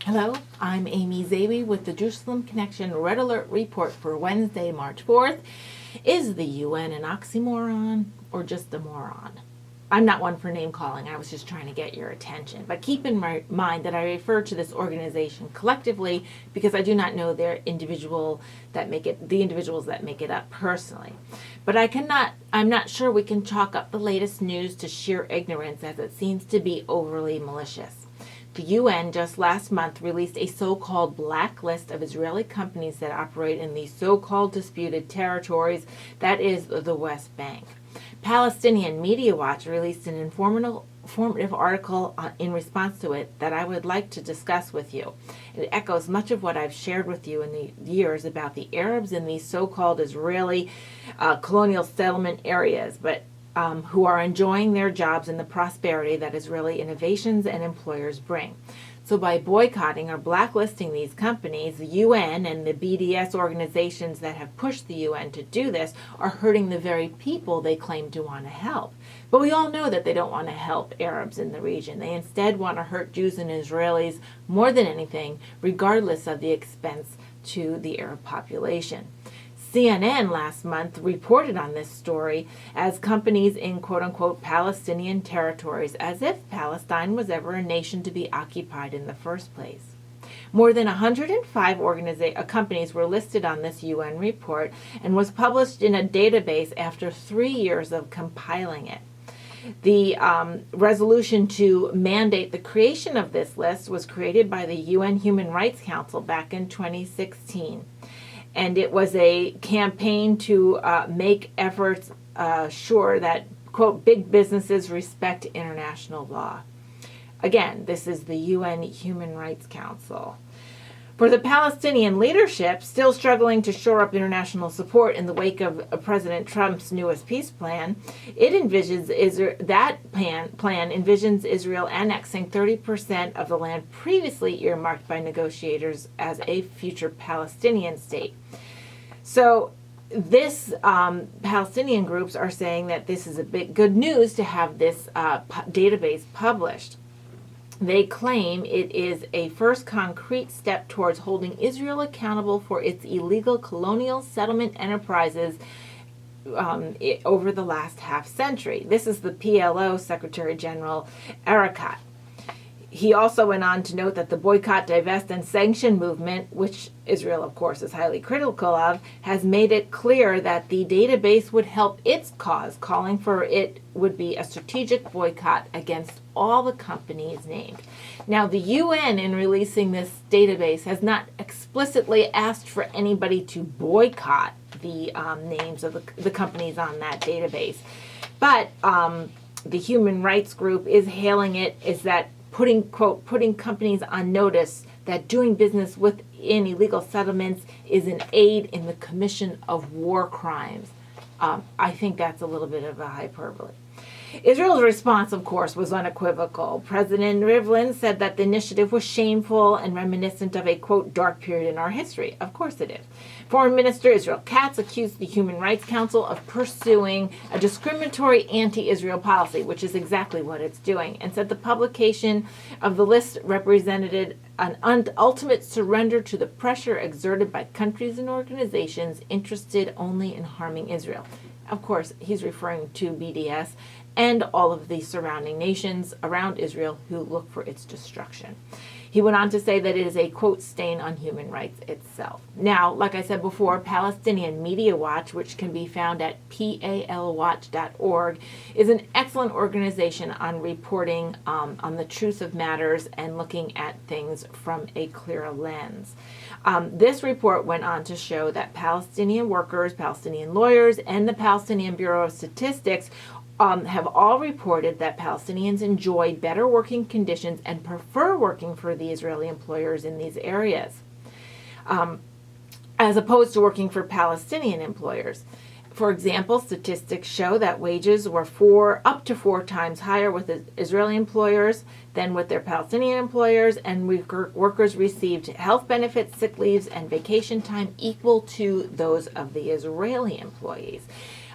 Hello, I'm Amy Zawi with the Jerusalem Connection Red Alert Report for Wednesday, March 4th. Is the UN an oxymoron or just a moron? I'm not one for name calling, I was just trying to get your attention. But keep in mind that I refer to this organization collectively because I do not know the individuals that make it up personally. But I'm not sure we can chalk up the latest news to sheer ignorance, as it seems to be overly malicious. The UN just last month released a so-called blacklist of Israeli companies that operate in the so-called disputed territories, that is, the West Bank. Palestinian Media Watch released an informative article in response to it that I would like to discuss with you. It echoes much of what I've shared with you in the years about the Arabs in these so-called Israeli colonial settlement areas, but who are enjoying their jobs and the prosperity that Israeli innovations and employers bring. So by boycotting or blacklisting these companies, the UN and the BDS organizations that have pushed the UN to do this are hurting the very people they claim to want to help. But we all know that they don't want to help Arabs in the region. They instead want to hurt Jews and Israelis more than anything, regardless of the expense to the Arab population. CNN last month reported on this story as companies in quote-unquote Palestinian territories, as if Palestine was ever a nation to be occupied in the first place. More than 105 companies were listed on this UN report and was published in a database after 3 years of compiling it. The resolution to mandate the creation of this list was created by the UN Human Rights Council back in 2016. And it was a campaign to make efforts sure that, quote, big businesses respect international law. Again, this is the UN Human Rights Council. For the Palestinian leadership, still struggling to shore up international support in the wake of President Trump's newest peace plan, it envisions plan envisions Israel annexing 30% of the land previously earmarked by negotiators as a future Palestinian state. So this Palestinian groups are saying that this is a big good news to have this database published. They claim it is a first concrete step towards holding Israel accountable for its illegal colonial settlement enterprises over the last half century. This is the PLO Secretary General Erekat. He also went on to note that the boycott, divest, and sanction movement, which Israel, of course, is highly critical of, has made it clear that the database would help its cause, calling for it would be a strategic boycott against all the companies named. Now, the UN, in releasing this database, has not explicitly asked for anybody to boycott the names of the companies on that database. But the human rights group is hailing it as that putting companies on notice that doing business within illegal settlements is an aid in the commission of war crimes. I think that's a little bit of a hyperbole. Israel's response, of course, was unequivocal. President Rivlin said that the initiative was shameful and reminiscent of a, quote, dark period in our history. Of course it is. Foreign Minister Israel Katz accused the Human Rights Council of pursuing a discriminatory anti-Israel policy, which is exactly what it's doing, and said the publication of the list represented an ultimate surrender to the pressure exerted by countries and organizations interested only in harming Israel. Of course, he's referring to BDS and all of the surrounding nations around Israel who look for its destruction. He went on to say that it is a, quote, stain on human rights itself. Now, like I said before, Palestinian Media Watch, which can be found at palwatch.org, is an excellent organization on reporting on the truth of matters and looking at things from a clearer lens. This report went on to show that Palestinian workers, Palestinian lawyers, and the Palestinian Bureau of Statistics have all reported that Palestinians enjoy better working conditions and prefer working for the Israeli employers in these areas, as opposed to working for Palestinian employers. For example, statistics show that wages were up to 4 times higher with Israeli employers than with their Palestinian employers, and workers received health benefits, sick leaves, and vacation time equal to those of the Israeli employees.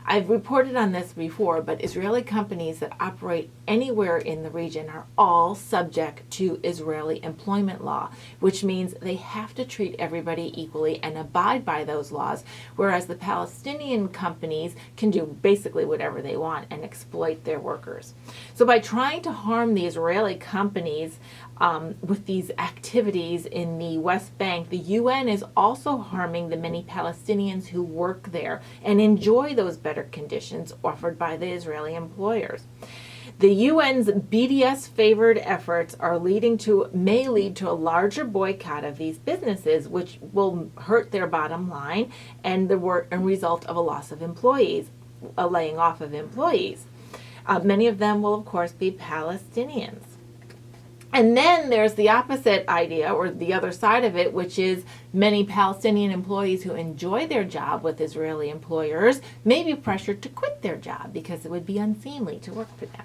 I've reported on this before, but Israeli companies that operate anywhere in the region are all subject to Israeli employment law, which means they have to treat everybody equally and abide by those laws, whereas the Palestinian companies can do basically whatever they want and exploit their workers. So by trying to harm the Israeli companies with these activities in the West Bank, the UN is also harming the many Palestinians who work there and enjoy those better conditions offered by the Israeli employers. The UN's BDS-favored efforts may lead to a larger boycott of these businesses, which will hurt their bottom line and result of a loss of employees, a laying off of employees. Many of them will, of course, be Palestinians. And then there's the opposite idea, or the other side of it, which is many Palestinian employees who enjoy their job with Israeli employers may be pressured to quit their job because it would be unseemly to work for them.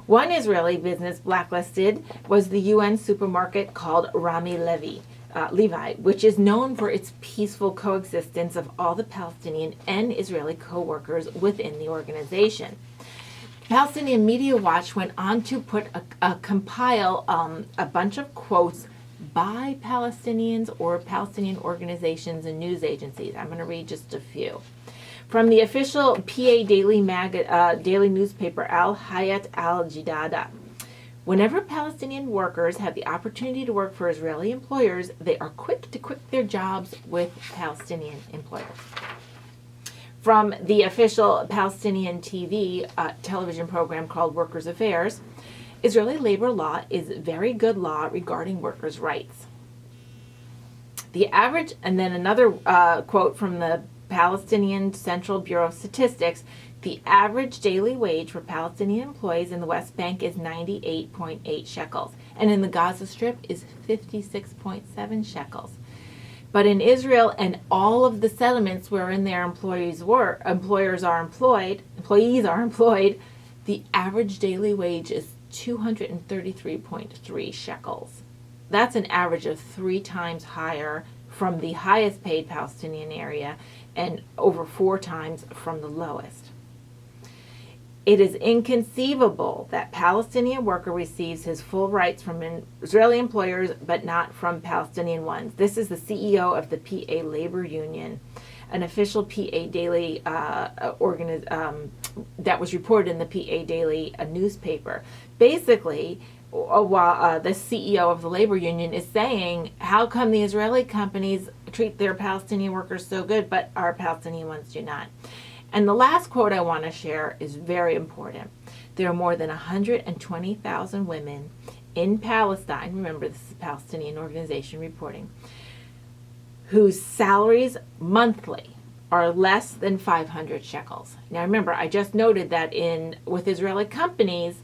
One Israeli business blacklisted was the UN supermarket called Rami Levi, which is known for its peaceful coexistence of all the Palestinian and Israeli co-workers within the organization. Palestinian Media Watch went on to compile a bunch of quotes by Palestinians or Palestinian organizations and news agencies. I'm going to read just a few. From the official PA daily newspaper Al Hayat Al Jadida. Whenever Palestinian workers have the opportunity to work for Israeli employers, they are quick to quit their jobs with Palestinian employers. From the official Palestinian television program called Workers' Affairs, Israeli labor law is very good law regarding workers' rights. The average, and then another quote from the Palestinian Central Bureau of Statistics, the average daily wage for Palestinian employees in the West Bank is 98.8 shekels, and in the Gaza Strip is 56.7 shekels. But in Israel and all of the settlements wherein their employees are employed, the average daily wage is 233.3 shekels. That's an average of 3 times higher from the highest paid Palestinian area and over 4 times from the lowest. It is inconceivable that Palestinian worker receives his full rights from Israeli employers, but not from Palestinian ones. This is the CEO of the PA Labor Union, an official PA Daily that was reported in the PA Daily newspaper. Basically, while the CEO of the labor union is saying, how come the Israeli companies treat their Palestinian workers so good, but our Palestinian ones do not? And the last quote I want to share is very important. There are more than 120,000 women in Palestine, remember this is a Palestinian organization reporting, whose salaries monthly are less than 500 shekels. Now remember, I just noted that with Israeli companies,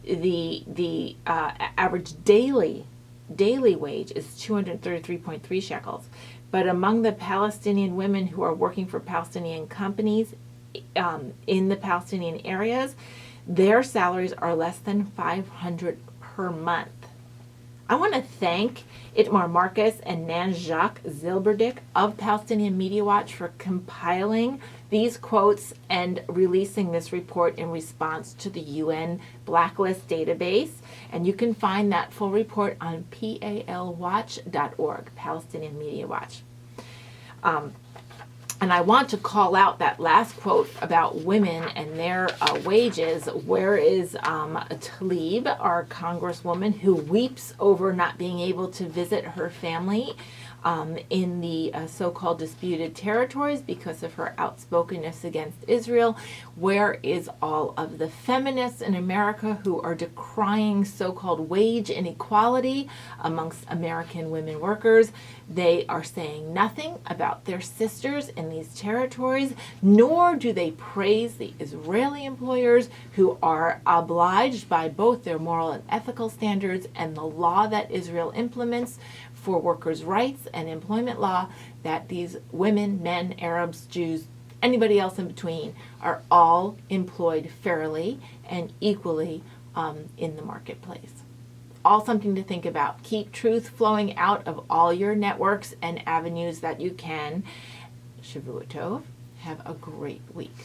the average daily wage is 233.3 shekels. But among the Palestinian women who are working for Palestinian companies in the Palestinian areas, their salaries are less than 500 per month. I want to thank Itmar Marcus and Nan-Jacques Zilberdick of Palestinian Media Watch for compiling these quotes and releasing this report in response to the UN Blacklist database. And you can find that full report on palwatch.org, Palestinian Media Watch. And I want to call out that last quote about women and their wages. Where is Tlaib, our congresswoman, who weeps over not being able to visit her family in the so-called disputed territories because of her outspokenness against Israel? Where is all of the feminists in America who are decrying so-called wage inequality amongst American women workers? They are saying nothing about their sisters in these territories, nor do they praise the Israeli employers who are obliged by both their moral and ethical standards and the law that Israel implements for workers' rights and employment law, that these women, men, Arabs, Jews, anybody else in between are all employed fairly and equally in the marketplace. All something to think about. Keep truth flowing out of all your networks and avenues that you can. Shavua Tov, Have a great week.